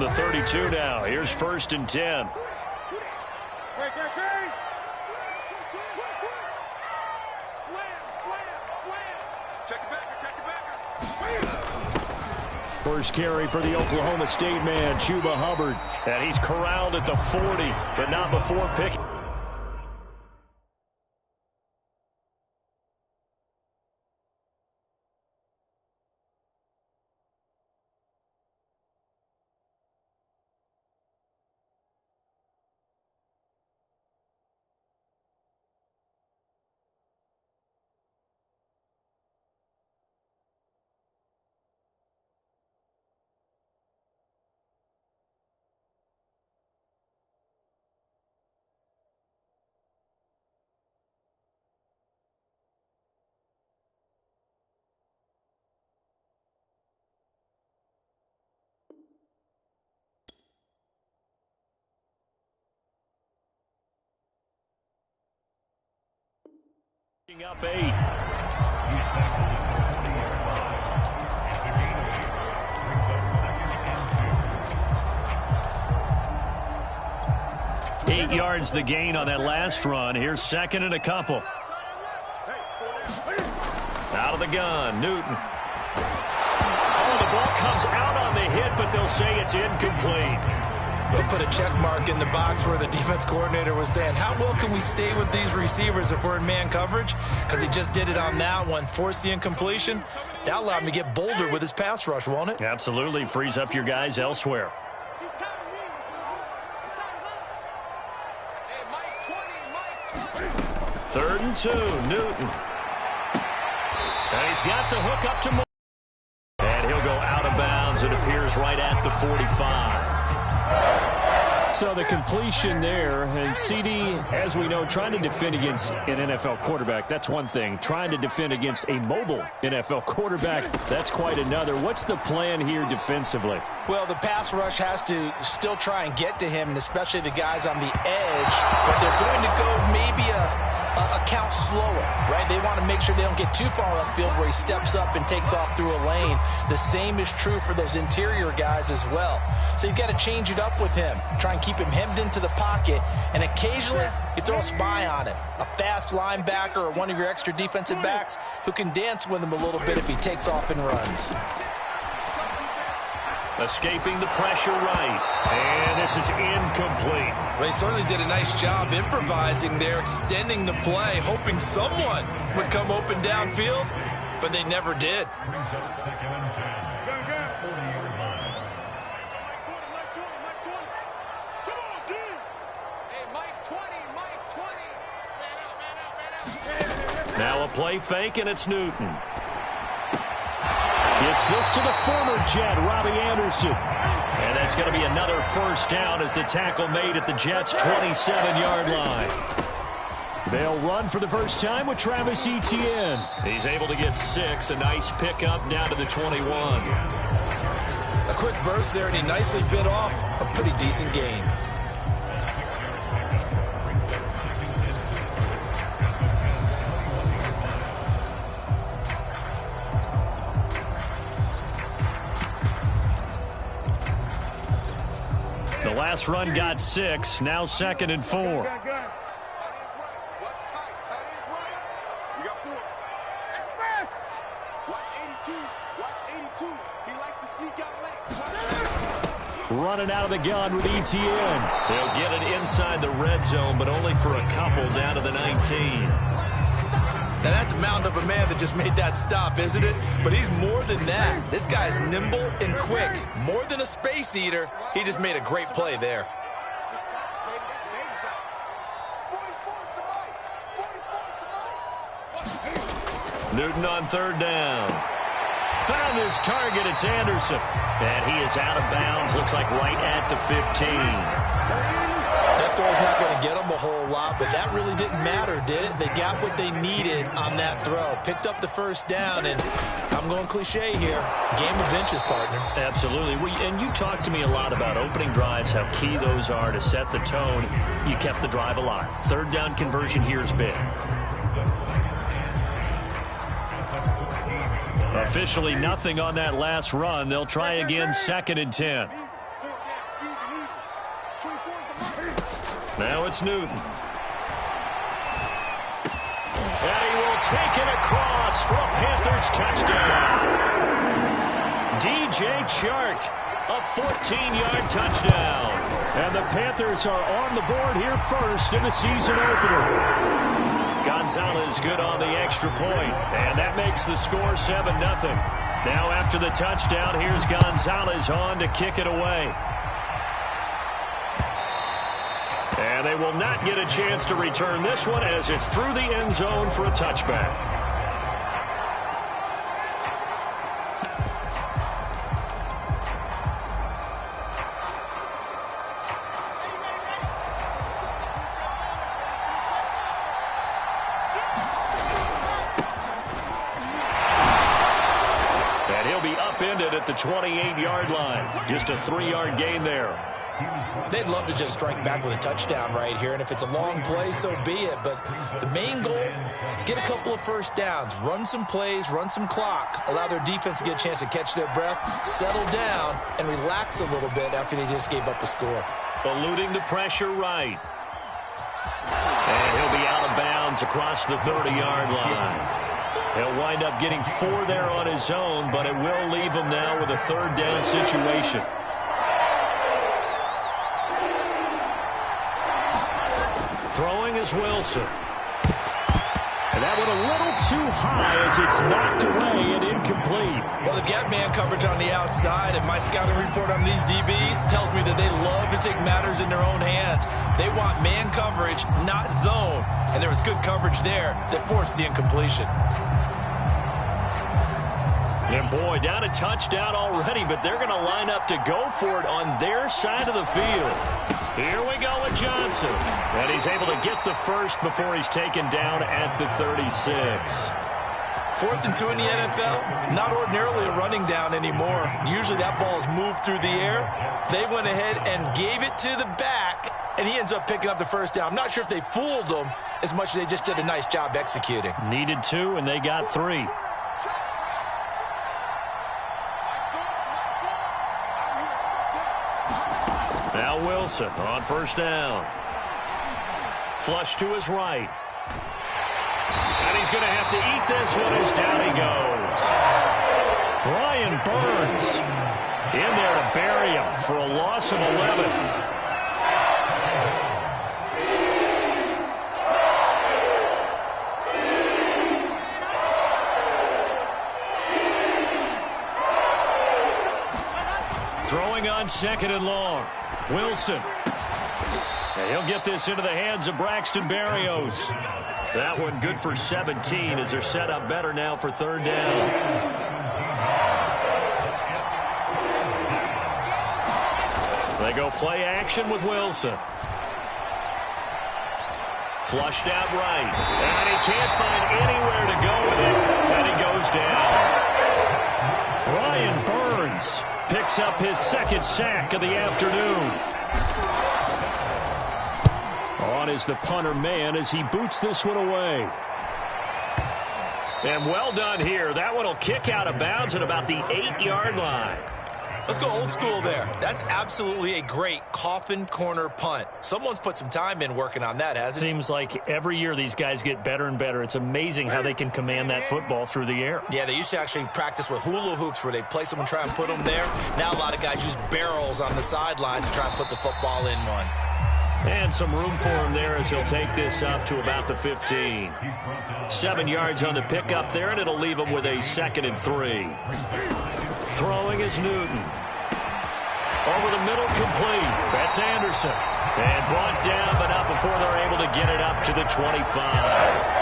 the 32 now. Here's 1st and 10. First carry for the Oklahoma State man, Chuba Hubbard. And he's corralled at the 40, but not before picking. Up 8. Eight yards the gain on that last run. Here's 2nd and a couple. Out of the gun, Newton. Oh, the ball comes out on the hit, but they'll say it's incomplete. They'll put a check mark in the box where the defense coordinator was saying, how well can we stay with these receivers if we're in man coverage? Because he just did it on that one, forced the incompletion. That allowed him to get bolder with his pass rush, won't it? Absolutely. Frees up your guys elsewhere. Third and 2, Newton. And he's got the hook up to Moore. And he'll go out of bounds. It appears right at the 45. So the completion there, and CD, as we know, trying to defend against an NFL quarterback, that's one thing. Trying to defend against a mobile NFL quarterback, that's quite another. What's the plan here defensively? Well, the pass rush has to still try and get to him, and especially the guys on the edge, but they're going to go maybe a count slower, right? They want to make sure they don't get too far upfield where he steps up and takes off through a lane. The same is true for those interior guys as well. So you've got to change it up with him. Try and keep him hemmed into the pocket, and occasionally you throw a spy on it. A fast linebacker or one of your extra defensive backs who can dance with him a little bit if he takes off and runs. Escaping the pressure right. And this is incomplete. Well, he certainly did a nice job improvising there, extending the play, hoping someone would come open downfield, but they never did. Now a play fake, and it's Newton. It's this to the former Jet, Robbie Anderson. And that's going to be another first down as the tackle made at the Jets' 27-yard line. They'll run for the first time with Travis Etienne. He's able to get 6. A nice pickup down to the 21. A quick burst there, and he nicely bit off a pretty decent gain. The last run got 6. Now 2nd and 4. Running out of the gun with Etienne. They'll get it inside the red zone, but only for a couple down to the 19. Now, that's a mountain of a man that just made that stop, isn't it? But he's more than that. This guy's nimble and quick. More than a space eater. He just made a great play there. Newton on 3rd down. Found his target. It's Anderson. And he is out of bounds. Looks like right at the 15. That throw's not going to get them a whole lot, but that really didn't matter, did it? They got what they needed on that throw. Picked up the first down, and I'm going cliche here. Game of inches, partner. Absolutely. And you talked to me a lot about opening drives, how key those are to set the tone. You kept the drive alive. 3rd down conversion here is big. Officially nothing on that last run. They'll try again 2nd and 10. Now it's Newton. And he will take it across for a Panthers touchdown. DJ Chark, a 14-yard touchdown. And the Panthers are on the board here first in the season opener. Gonzalez good on the extra point, and that makes the score 7-0. Now after the touchdown, here's Gonzalez on to kick it away. And they will not get a chance to return this one as it's through the end zone for a touchback. And he'll be upended at the 28-yard line. Just a 3-yard gain there. They'd love to just strike back with a touchdown right here, and if it's a long play, so be it. But the main goal, get a couple of first downs, run some plays, run some clock, allow their defense to get a chance to catch their breath, settle down, and relax a little bit after they just gave up the score. Eluding the pressure right. And he'll be out of bounds across the 30-yard line. He'll wind up getting 4 there on his own, but it will leave him now with a 3rd down situation. Throwing is Wilson. And that one a little too high as it's knocked away and incomplete. Well, they've got man coverage on the outside, and my scouting report on these DBs tells me that they love to take matters in their own hands. They want man coverage, not zone. And there was good coverage there that forced the incompletion. And boy, down a touchdown already, but they're going to line up to go for it on their side of the field. Here we go with Johnson. And he's able to get the first before he's taken down at the 36. 4th and 2 in the NFL, not ordinarily a running down anymore. Usually that ball is moved through the air. They went ahead and gave it to the back, and he ends up picking up the first down. I'm not sure if they fooled him as much as they just did a nice job executing. Needed 2, and they got 3. Now Wilson on first down. Flush to his right. And he's going to have to eat this one as down he goes. Brian Burns in there to bury him for a loss of 11. Throwing on 2nd and long. Wilson. And he'll get this into the hands of Braxton Berrios. That one good for 17 as they're set up better now for 3rd down. They go play action with Wilson. Flushed out right. And he can't find anywhere to go with it. And he goes down. Brian Burns picks up his 2nd sack of the afternoon. On is the punter man as he boots this one away. And well done here. That one will kick out of bounds at about the 8-yard line. Let's go old school there. That's absolutely a great coffin corner punt. Someone's put some time in working on that, hasn't it? Seems like every year these guys get better and better. It's amazing how they can command that football through the air. Yeah, they used to actually practice with hula hoops where they place them and try and put them there. Now a lot of guys use barrels on the sidelines to try and put the football in one. And some room for him there as he'll take this up to about the 15. 7 yards on the pickup there, and it'll leave him with a 2nd and 3. Throwing is Newton. Over the middle, complete. That's Anderson. And brought down, but not before they're able to get it up to the 25.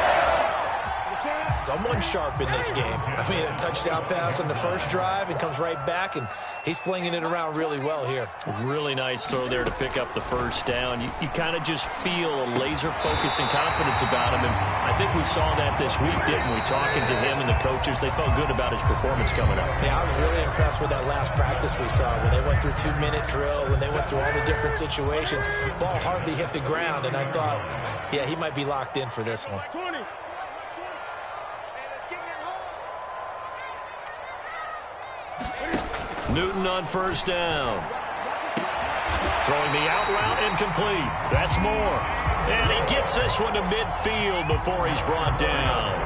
Someone sharp in this game. I mean, a touchdown pass on the first drive and comes right back, and he's flinging it around really well here. Really nice throw there to pick up the first down. You kind of just feel a laser focus and confidence about him, and I think we saw that this week, didn't we? Talking to him and the coaches, they felt good about his performance coming up. Yeah, I was really impressed with that last practice we saw when they went through 2-minute drill, when they went through all the different situations. Ball hardly hit the ground, and I thought, yeah, he might be locked in for this one. Newton on first down. Throwing the out route incomplete. That's more. And he gets this one to midfield before he's brought down.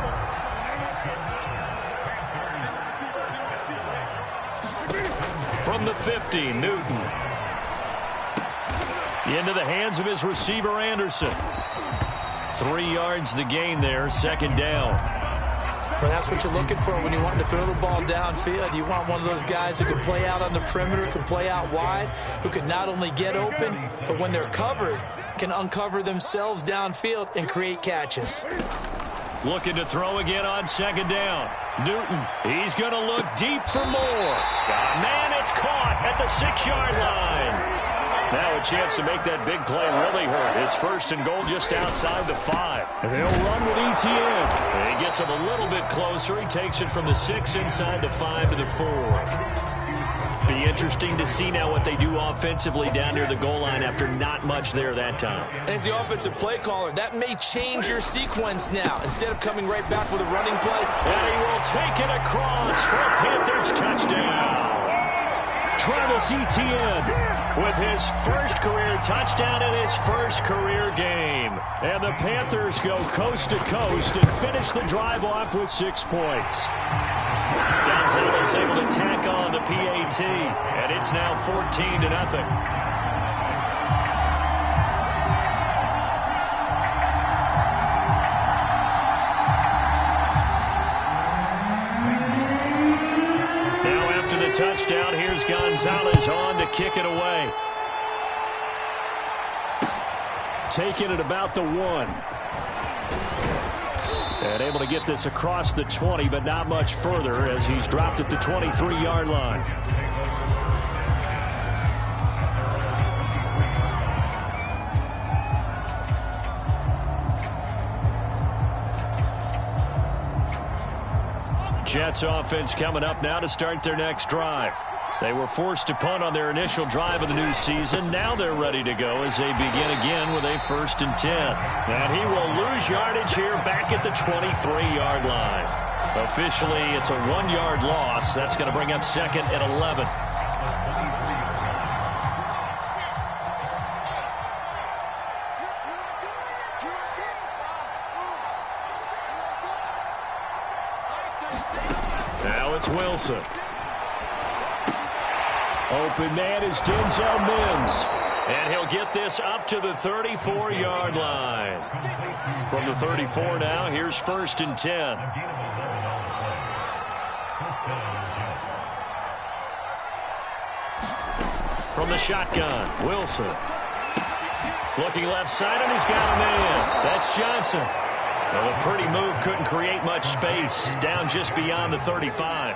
From the 50, Newton. Into the hands of his receiver, Anderson. 3 yards the gain there, second down. Well, that's what you're looking for when you want to throw the ball downfield. You want one of those guys who can play out on the perimeter, can play out wide, who can not only get open, but when they're covered, can uncover themselves downfield and create catches. Looking to throw again on second down. Newton, he's going to look deep for more. Man, it's caught at the 6-yard line. Now a chance to make that big play really hurt. It's first and goal just outside the 5. And they'll run with ETN. He gets him a little bit closer. He takes it from the 6 inside the 5 to the 4. Be interesting to see now what they do offensively down near the goal line after not much there that time. As the offensive play caller, that may change your sequence now. Instead of coming right back with a running play. And he will take it across for a Panthers touchdown. Travis Etienne with his first career touchdown in his first career game. And the Panthers go coast to coast and finish the drive off with 6 points. Gonzalez able to tack on the PAT, and it's now 14-0. Touchdown. Here's Gonzalez on to kick it away. Taking it about the 1. And able to get this across the 20, but not much further as he's dropped at the 23-yard line. Jets offense coming up now to start their next drive. They were forced to punt on their initial drive of the new season. Now they're ready to go as they begin again with a 1st and 10. And he will lose yardage here back at the 23-yard line. Officially, it's a 1-yard loss. That's going to bring up 2nd and 11. Now it's Wilson. Open man is Denzel Mims. And he'll get this up to the 34-yard line. From the 34 now, here's 1st and 10. From the shotgun, Wilson. Looking left side, and he's got a man. That's Johnson. Well, a pretty move couldn't create much space. Down just beyond the 35.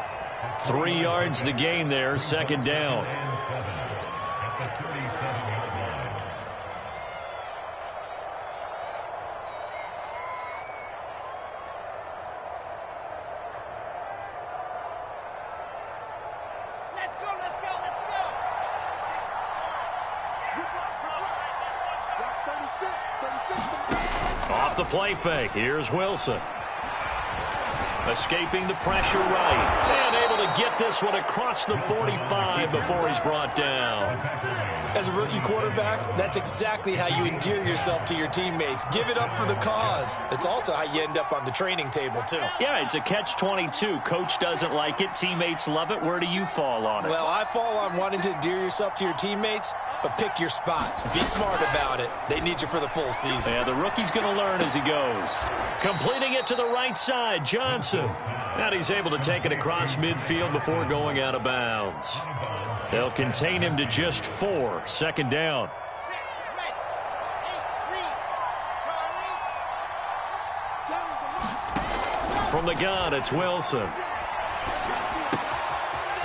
3 yards the gain there, 2nd down. Let's go, let's go, let's go. 36. Off the play fake, here's Wilson. Escaping the pressure right. And able to get this one across the 45 before he's brought down. As a rookie quarterback, that's exactly how you endear yourself to your teammates. Give it up for the cause. It's also how you end up on the training table, too. Yeah, it's a catch-22. Coach doesn't like it. Teammates love it. Where do you fall on it? Well, I fall on wanting to endear yourself to your teammates, but pick your spots. Be smart about it. They need you for the full season. Yeah, the rookie's going to learn as he goes. Completing it to the right side, Johnson. And he's able to take it across midfield before going out of bounds. They'll contain him to just 4. 2nd down. From the gun, it's Wilson.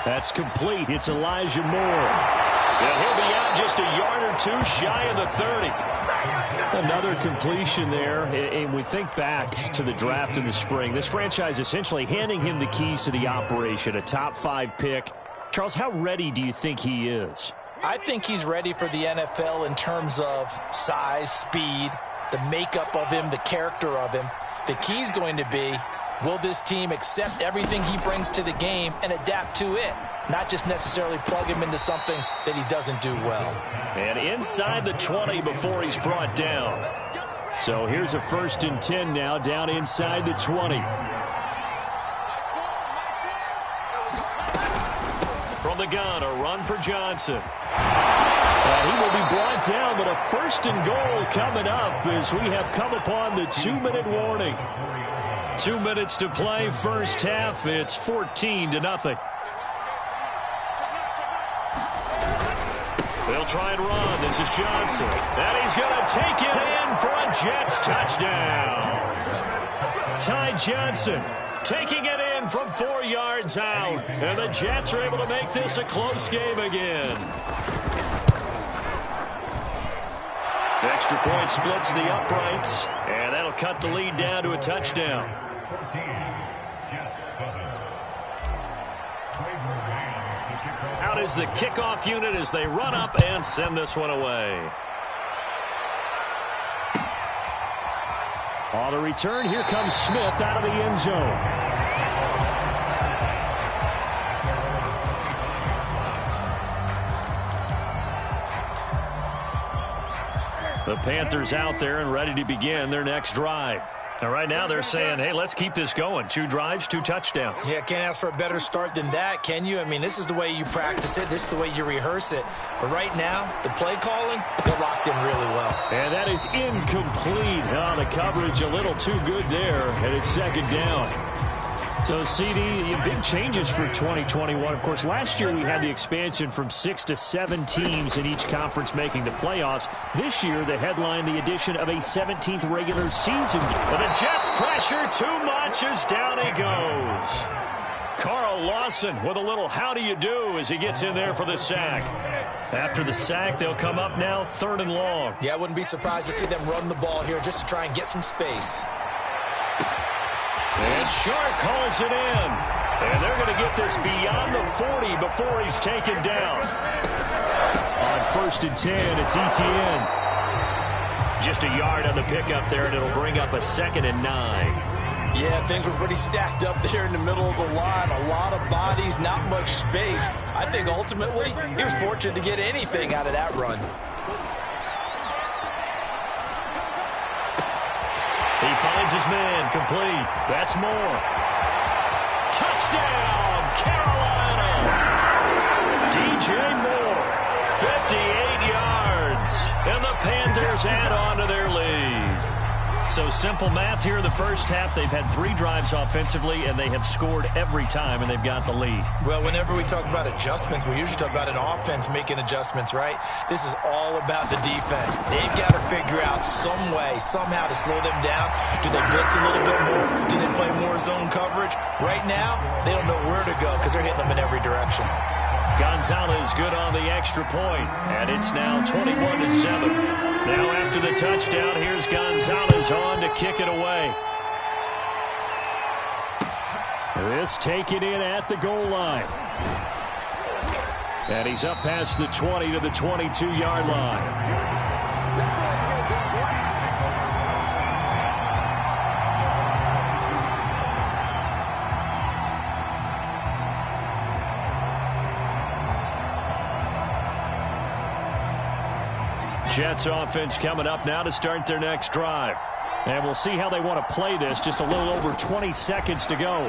That's complete. It's Elijah Moore. And he'll be out just a yard or 2 shy of the 30. Another completion there, and we think back to the draft in the spring. This franchise essentially handing him the keys to the operation, a top 5 pick. Charles, how ready do you think he is? I think he's ready for the NFL in terms of size, speed, the makeup of him, the character of him. The key's going to be Will this team accept everything he brings to the game and adapt to it? Not just necessarily plug him into something that he doesn't do well. And inside the 20 before he's brought down. So here's a 1st and 10 now, down inside the 20. From the gun, a run for Johnson. He will be brought down, but a 1st and goal coming up as we have come upon the 2-minute warning. 2 minutes to play, first half. It's 14-0. They'll try and run. This is Johnson. And he's going to take it in for a Jets touchdown. Ty Johnson taking it in from 4 yards out. And the Jets are able to make this a close game again. The extra point splits the uprights. And that'll cut the lead down to a touchdown. Out is the kickoff unit as they run up and send this one away. On the return, here comes Smith out of the end zone. The Panthers out there and ready to begin their next drive. And right now they're saying, hey, let's keep this going. 2 drives, 2 touchdowns. Yeah, can't ask for a better start than that, can you? I mean, this is the way you practice it. This is the way you rehearse it. But right now, the play calling, they're locked in really well. And that is incomplete. Oh, the coverage a little too good there, and it's 2nd down. So, CD, big changes for 2021. Of course, last year we had the expansion from 6 to 7 teams in each conference making the playoffs. This year, the headline, the addition of a 17th regular season. But the Jets pressure too much as down he goes. Carl Lawson with a little how do you do as he gets in there for the sack. After the sack, they'll come up now 3rd and long. Yeah, I wouldn't be surprised to see them run the ball here just to try and get some space. And Shark hauls it in. And they're going to get this beyond the 40 before he's taken down. On 1st and 10, it's Etienne. Just a yard on the pickup there, and it'll bring up a 2nd and 9. Yeah, things were pretty stacked up there in the middle of the line. A lot of bodies, not much space. I think ultimately he was fortunate to get anything out of that run. He finds his man, complete. That's more. Touchdown, Carolina. DJ Moore, 58 yards. And the Panthers add on to their lead. So simple math here in the first half. They've had 3 drives offensively, and they have scored every time, and they've got the lead. Well, whenever we talk about adjustments, we usually talk about an offense making adjustments, right? This is all about the defense. They've got to figure out some way, somehow to slow them down. Do they blitz a little bit more? Do they play more zone coverage? Right now, they don't know where to go because they're hitting them in every direction. Gonzalez good on the extra point, and it's now 21-7. Now after the touchdown, here's Gonzalez on to kick it away. This taken in at the goal line. And he's up past the 20 to the 22-yard line. Jets offense coming up now to start their next drive. And we'll see how they want to play this. Just a little over 20 seconds to go.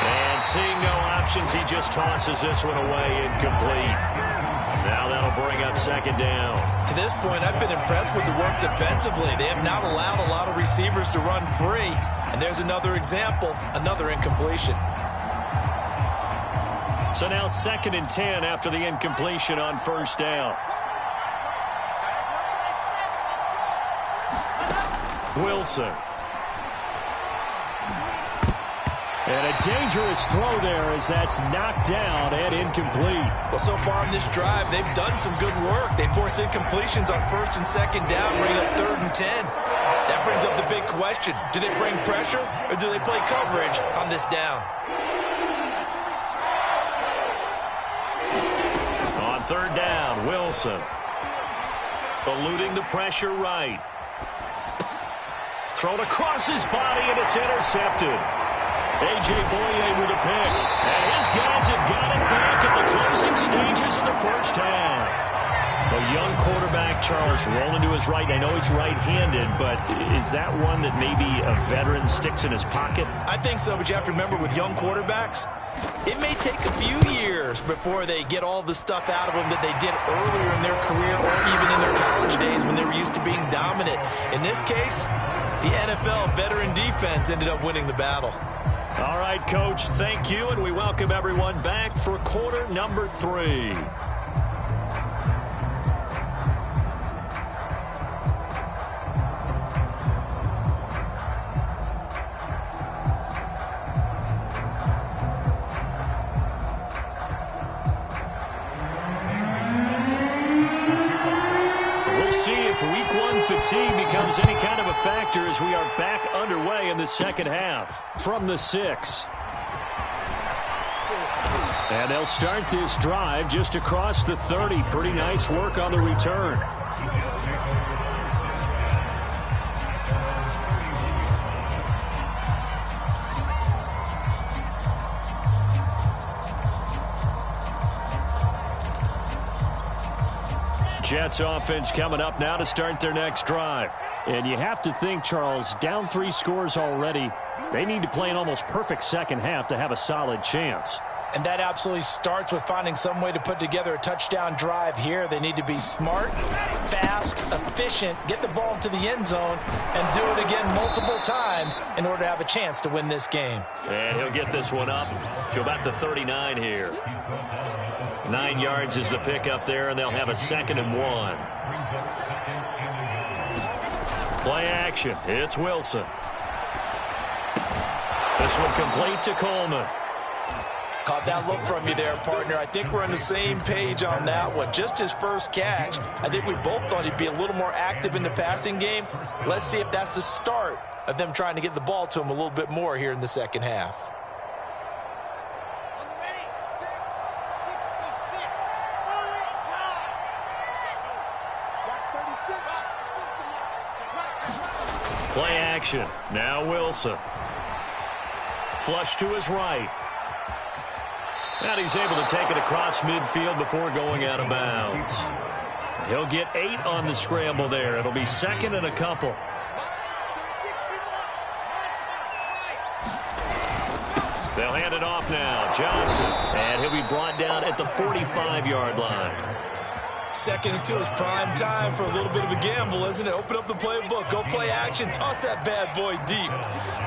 And seeing no options, he just tosses this one away, incomplete. Now that'll bring up 2nd down. To this point, I've been impressed with the work defensively. They have not allowed a lot of receivers to run free. And there's another example, another incompletion. So now 2nd and 10 after the incompletion on 1st down. Wilson. And a dangerous throw there as that's knocked down and incomplete. Well, so far in this drive, they've done some good work. They force incompletions on 1st and 2nd down, bring up 3rd and 10. That brings up the big question. Do they bring pressure or do they play coverage on this down? On 3rd down, Wilson. Eluding the pressure right. thrown across his body, and it's intercepted. A.J. Boye with a pick. And his guys have got it back at the closing stages of the first half. A young quarterback, Charles, rolling to his right. I know he's right-handed, but is that one that maybe a veteran sticks in his pocket? I think so, but you have to remember with young quarterbacks, it may take a few years before they get all the stuff out of them that they did earlier in their career or even in their college days when they were used to being dominant. In this case, the NFL veteran defense ended up winning the battle. All right, Coach, thank you, and we welcome everyone back for quarter number 3. Week 1 fatigue becomes any kind of a factor as we are back underway in the second half. From the 6. And they'll start this drive just across the 30. Pretty nice work on the return. Jets offense coming up now to start their next drive. And you have to think, Charles, down 3 scores already. They need to play an almost perfect second half to have a solid chance. And that absolutely starts with finding some way to put together a touchdown drive here. They need to be smart, fast, efficient, get the ball to the end zone, and do it again multiple times in order to have a chance to win this game. And he'll get this one up to about the 39 here. 9 yards is the pickup there, and they'll have a 2nd and 1. Play action. It's Wilson. This one complete to Coleman. Caught that look from you there, partner. I think we're on the same page on that one. Just his first catch, I think we both thought he'd be a little more active in the passing game. Let's see if that's the start of them trying to get the ball to him a little bit more here in the second half. Play action. Now Wilson. Flush to his right. And he's able to take it across midfield before going out of bounds. He'll get 8 on the scramble there. It'll be 2nd and a couple. They'll hand it off now. Johnson. And he'll be brought down at the 45-yard line. 2nd and 2 is prime time for a little bit of a gamble, isn't it? Open up the playbook. Go play action. Toss that bad boy deep.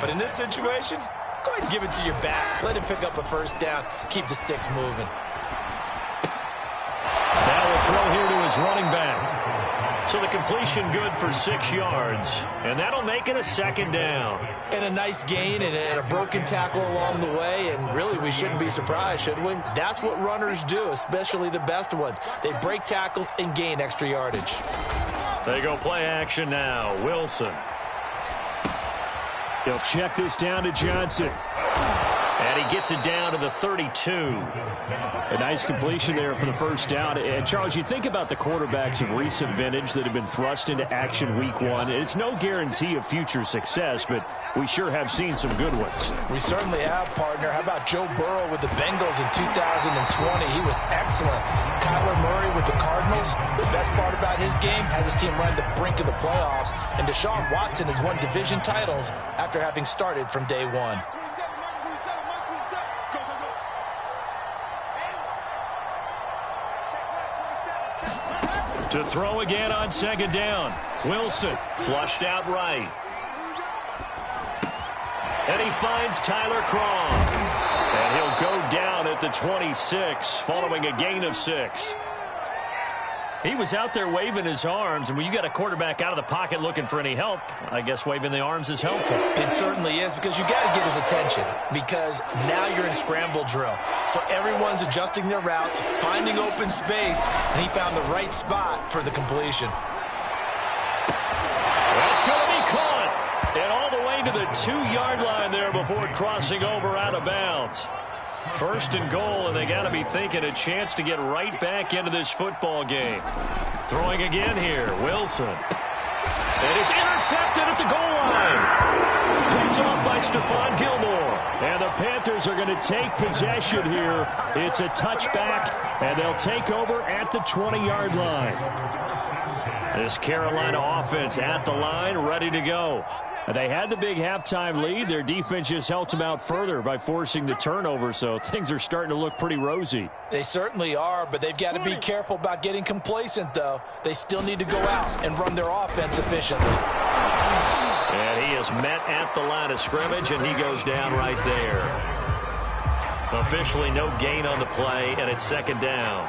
But in this situation, go ahead and give it to your back. Let him pick up a first down. Keep the sticks moving. Now we'll throw here to his running back. So the completion good for 6 yards. And that'll make it a 2nd down. And a nice gain and a broken tackle along the way. And really, we shouldn't be surprised, should we? That's what runners do, especially the best ones. They break tackles and gain extra yardage. They go play action now. Wilson. They'll check this down to Johnson. And he gets it down to the 32. A nice completion there for the first down. And, Charles, you think about the quarterbacks of recent vintage that have been thrust into action week 1. It's no guarantee of future success, but we sure have seen some good ones. We certainly have, partner. How about Joe Burrow with the Bengals in 2020? He was excellent. Kyler Murray with the Cardinals. The best part about his game has his team right at the brink of the playoffs. And Deshaun Watson has won division titles after having started from day 1. To throw again on 2nd down. Wilson flushed out right. And he finds Tyler Croft. And he'll go down at the 26 following a gain of 6. He was out there waving his arms, and when you got a quarterback out of the pocket looking for any help, I guess waving the arms is helpful. It certainly is, because you got to get his attention, because now you're in scramble drill. So everyone's adjusting their routes, finding open space, and he found the right spot for the completion. That's going to be caught, and all the way to the 2-yard line there before crossing over out of bounds. 1st and goal, and they got to be thinking a chance to get right back into this football game. Throwing again here, Wilson. And it's intercepted at the goal line. Picked off by Stephon Gilmore. And the Panthers are going to take possession here. It's a touchback, and they'll take over at the 20-yard line. This Carolina offense at the line, ready to go. They had the big halftime lead. Their defense just helped them out further by forcing the turnover, so things are starting to look pretty rosy. They certainly are, but they've got to be careful about getting complacent, though. They still need to go out and run their offense efficiently. And he is met at the line of scrimmage, and he goes down right there. Officially no gain on the play, and it's second down.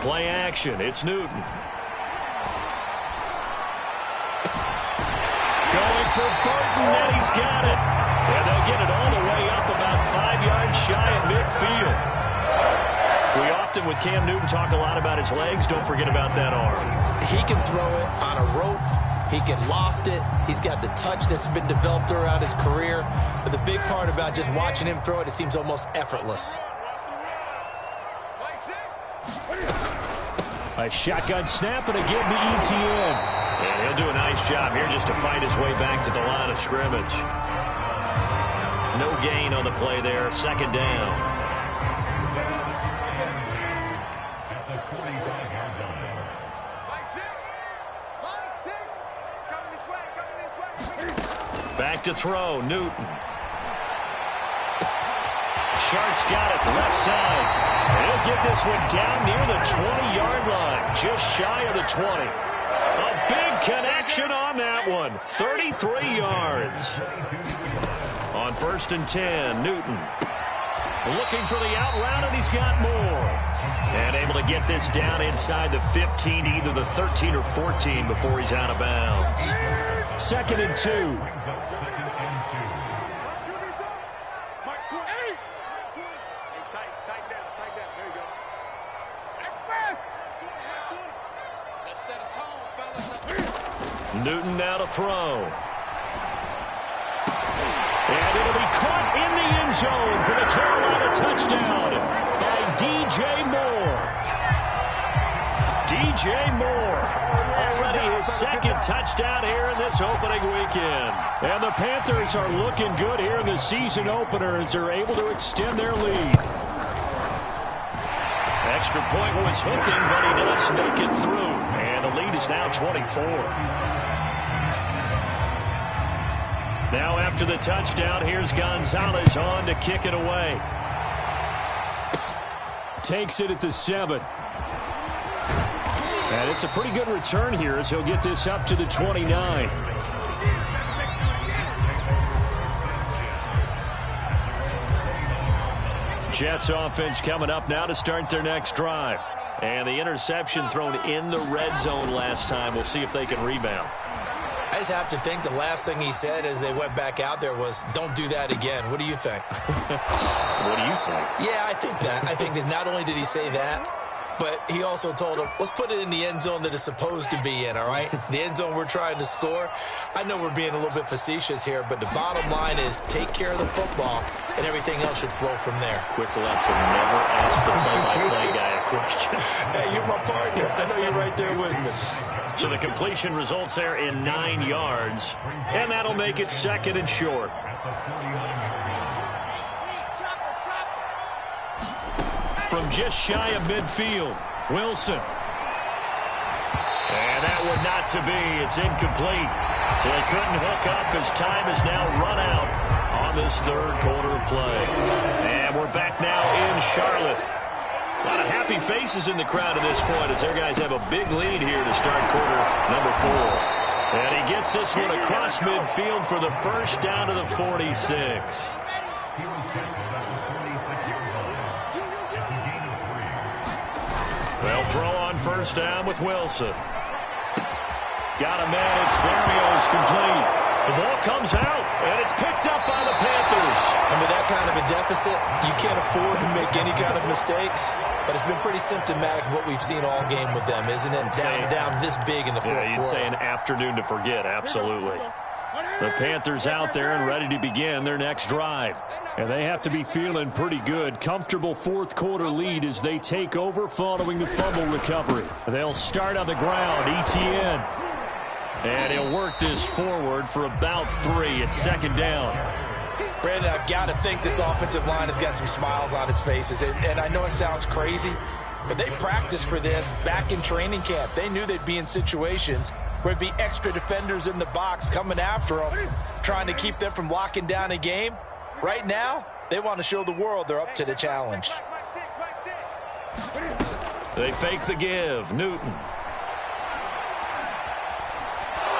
Play action. It's Newton. Going for Burton, and he's got it. And they'll get it all the way up about 5 yards shy of midfield. We often, with Cam Newton, talk a lot about his legs. Don't forget about that arm. He can throw it on a rope. He can loft it. He's got the touch that's been developed throughout his career. But the big part about just watching him throw it, it seems almost effortless. A shotgun snap, and again to ETN. And he'll do a nice job here just to fight his way back to the line of scrimmage. No gain on the play there. Second down. Back to throw, Newton. Sharp's got it, left side. And he'll get this one down near the 20-yard line, just shy of the 20. A big connection on that one, 33 yards. On 1st and 10, Newton looking for the out route, and he's got more. And able to get this down inside the 15, either the 13 or 14 before he's out of bounds. 2nd and 2. Newton now to throw. And it'll be caught in the end zone for the Carolina touchdown by DJ Moore. DJ Moore, already his 2nd touchdown here in this opening weekend. And the Panthers are looking good here in the season opener as they're able to extend their lead. Extra point was hooking, but he does make it through. And the lead is now 24. Now after the touchdown, here's Gonzalez on to kick it away. Takes it at the 7. And it's a pretty good return here as he'll get this up to the 29. Jets offense coming up now to start their next drive. And the interception thrown in the red zone last time. We'll see if they can rebound. I just have to think the last thing he said as they went back out there was, don't do that again. What do you think? What do you think? Yeah, I think that. I think that not only did he say that, but he also told him, let's put it in the end zone that it's supposed to be in, all right? The end zone we're trying to score. I know we're being a little bit facetious here, but the bottom line is take care of the football, and everything else should flow from there. Quick lesson, never ask the play-by-play guy a question. Hey, you're my partner. I know you're right there with me. So the completion results there in 9 yards, and that'll make it 2nd and short. From just shy of midfield, Wilson. And that one not to be. It's incomplete. So they couldn't hook up as time is now run out on this 3rd quarter of play. And we're back now in Charlotte. A lot of happy faces in the crowd at this point as their guys have a big lead here to start quarter number 4. And he gets this one across midfield for the first down to the 46. They'll throw on first down with Wilson. Got a man. It's Berrios complete. The ball comes out, and it's picked up by the Panthers. And with that kind of a deficit, you can't afford to make any kind of mistakes. But it's been pretty symptomatic of what we've seen all game with them, isn't it? Down this big in the 4th quarter. Yeah, you'd say an afternoon to forget, absolutely. The Panthers out there and ready to begin their next drive. And they have to be feeling pretty good. Comfortable fourth quarter lead as they take over following the fumble recovery. They'll start on the ground. ETN. And he'll work this forward for about 3 at second down. Brandon, I've got to think this offensive line has got some smiles on its faces. And I know it sounds crazy, but they practiced for this back in training camp. They knew they'd be in situations where there'd be extra defenders in the box coming after them, trying to keep them from locking down a game. Right now, they want to show the world they're up to the challenge. They fake the give. Newton.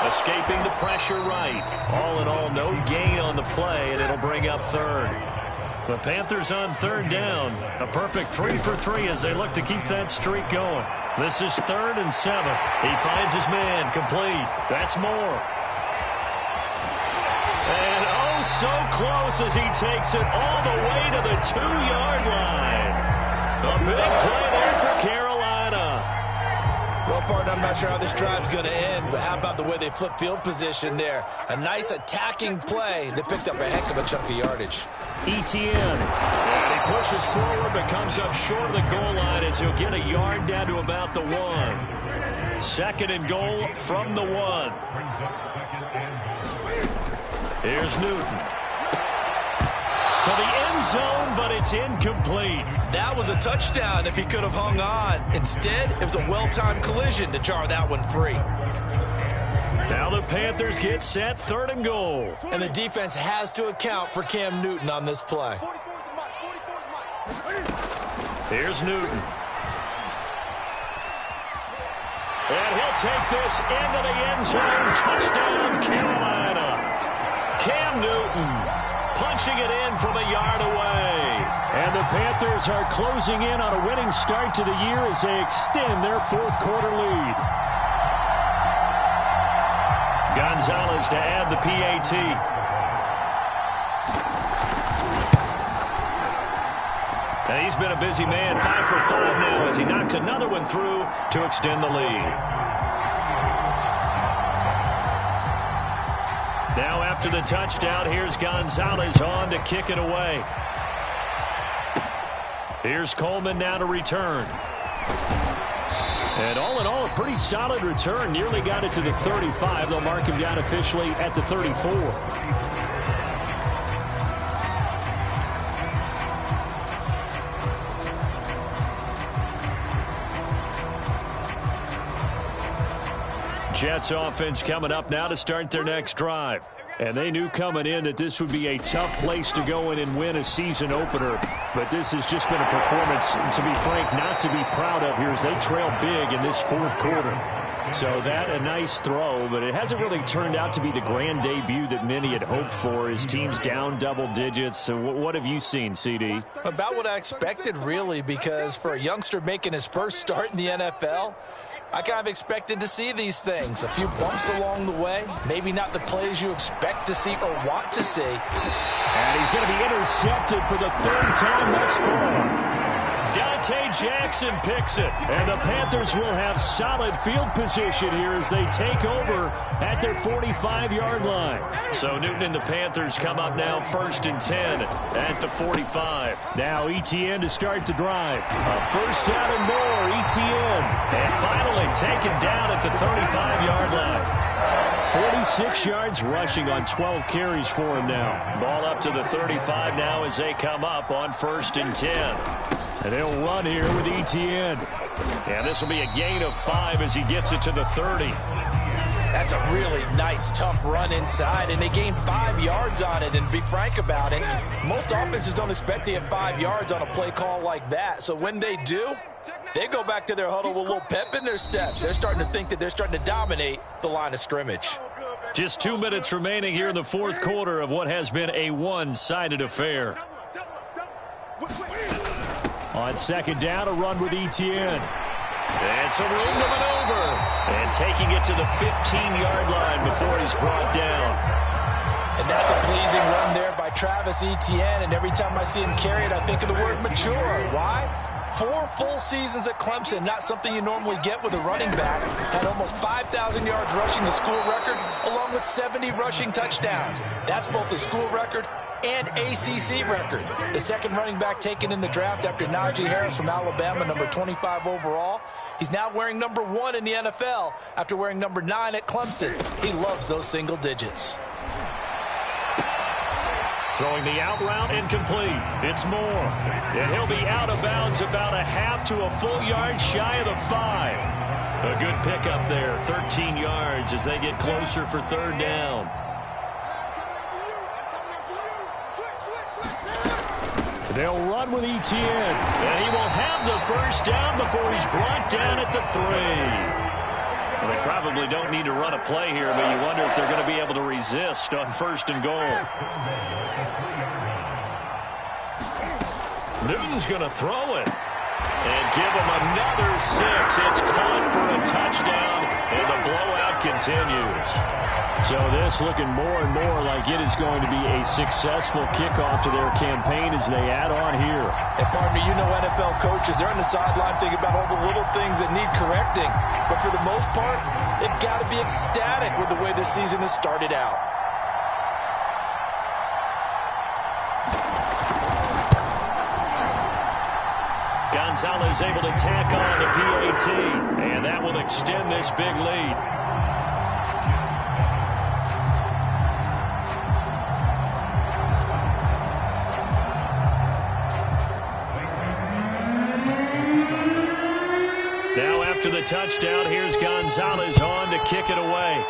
Escaping the pressure right. All in all, no gain on the play, and it'll bring up third. The Panthers on third down. A perfect 3 for 3 as they look to keep that streak going. This is 3rd and 7. He finds his man. Complete. That's Moore. And oh, so close as he takes it all the way to the 2-yard line. A big play there for Carolina. Well, partner, I'm not sure how this drive's going to end, but how about the way they flip field position there? A nice attacking play that picked up a heck of a chunk of yardage. ETN. And he pushes forward but comes up short of the goal line as he'll get a yard down to about the 1. 2nd and goal from the 1. Here's Newton. To the end zone, but it's incomplete. That was a touchdown if he could have hung on. Instead, it was a well-timed collision to jar that one free. Now the Panthers get set, 3rd and goal. And the defense has to account for Cam Newton on this play. Here's Newton. And he'll take this into the end zone. Touchdown, Carolina. Cam Newton punching it in from a yard away. And the Panthers are closing in on a winning start to the year as they extend their fourth quarter lead. Gonzalez to add the PAT. And he's been a busy man, 5 for 5 now as he knocks another one through to extend the lead. Now after the touchdown, here's Gonzalez on to kick it away. Here's Coleman now to return. And all in all, a pretty solid return. Nearly got it to the 35. They'll mark him down officially at the 34. Jets offense coming up now to start their next drive. And they knew coming in that this would be a tough place to go in and win a season opener. But this has just been a performance, to be frank, not to be proud of here as they trail big in this fourth quarter. So that a nice throw, but it hasn't really turned out to be the grand debut that many had hoped for. His team's down double digits. So what have you seen, CD? About what I expected, really, because for a youngster making his first start in the NFL, I kind of expected to see these things. A few bumps along the way. Maybe not the plays you expect to see or want to see. And he's going to be intercepted for the 3rd time thus far. Dante Jackson picks it. And the Panthers will have solid field position here as they take over at their 45-yard line. So Newton and the Panthers come up now 1st and 10 at the 45. Now ETN to start the drive. A 1st down and more, ETN. And finally taken down at the 35-yard line. 46 yards rushing on 12 carries for him now. Ball up to the 35 now as they come up on 1st and 10. And they'll run here with ETN. And this will be a gain of 5 as he gets it to the 30. That's a really nice, tough run inside, and they gained 5 yards on it. And to be frank about it, most offenses don't expect to get 5 yards on a play call like that. So when they do, they go back to their huddle with a little pep in their steps. They're starting to think that they're starting to dominate the line of scrimmage. Just 2 minutes remaining here in the fourth quarter of what has been a one-sided affair. On 2nd down, a run with ETN. And some room to maneuver. And taking it to the 15-yard line before he's brought down. And that's a pleasing run there by Travis Etienne. And every time I see him carry it, I think of the word mature. Why? 4 full seasons at Clemson, not something you normally get with a running back. Had almost 5,000 yards rushing, the school record, along with 70 rushing touchdowns. That's both the school record and ACC record. The second running back taken in the draft after Najee Harris from Alabama, number 25 overall. He's now wearing number 1 in the NFL after wearing number 9 at Clemson. He loves those single digits. Throwing the out route incomplete. It's Moore. And he'll be out of bounds about a half to a full yard shy of the 5. A good pickup there. 13 yards as they get closer for third down. They'll run with Etienne. And he will have the first down before he's brought down at the 3. Well, they probably don't need to run a play here, but you wonder if they're going to be able to resist on first and goal. Newton's going to throw it and give him another 6. It's caught for a touchdown, and the blowout continues. So this looking more and more like it is going to be a successful kickoff to their campaign as they add on here. And partner, you know NFL coaches, they're on the sideline thinking about all the little things that need correcting. But for the most part, they've got to be ecstatic with the way this season has started out. Gonzalez able to tack on the PAT, and that will extend this big lead. Now after the touchdown, here's Gonzalez on to kick it away.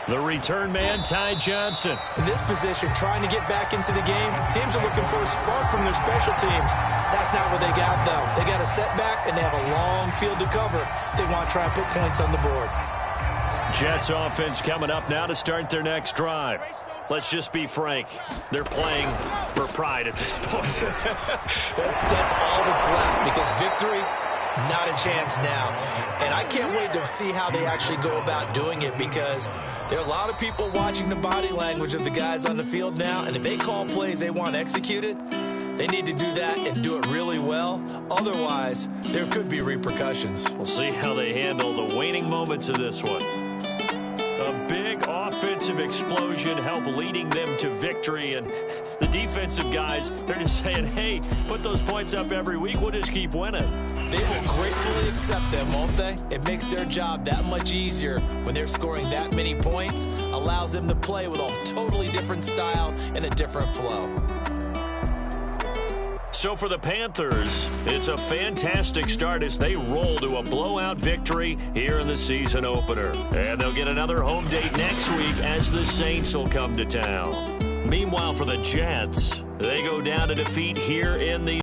The return man, Ty Johnson. In this position, trying to get back into the game, teams are looking for a spark from their special teams. That's not what they got, though. They got a setback, and they have a long field to cover if they want to try and put points on the board. Jets offense coming up now to start their next drive. Let's just be frank. They're playing for pride at this point. that's all that's left, because victory, not a chance now. And I can't wait to see how they actually go about doing it, because there are a lot of people watching the body language of the guys on the field now, and if they call plays they want executed, they need to do that and do it really well. Otherwise, there could be repercussions. We'll see how they handle the waning moments of this one. A big offensive explosion help leading them to victory, and the defensive guys, they're just saying, hey, put those points up every week, we'll just keep winning. They will gratefully accept them, won't they? It makes their job that much easier when they're scoring that many points, allows them to play with a totally different style and a different flow. So for the Panthers, it's a fantastic start as they roll to a blowout victory here in the season opener. And they'll get another home date next week as the Saints will come to town. Meanwhile, for the Jets, they go down to defeat here in the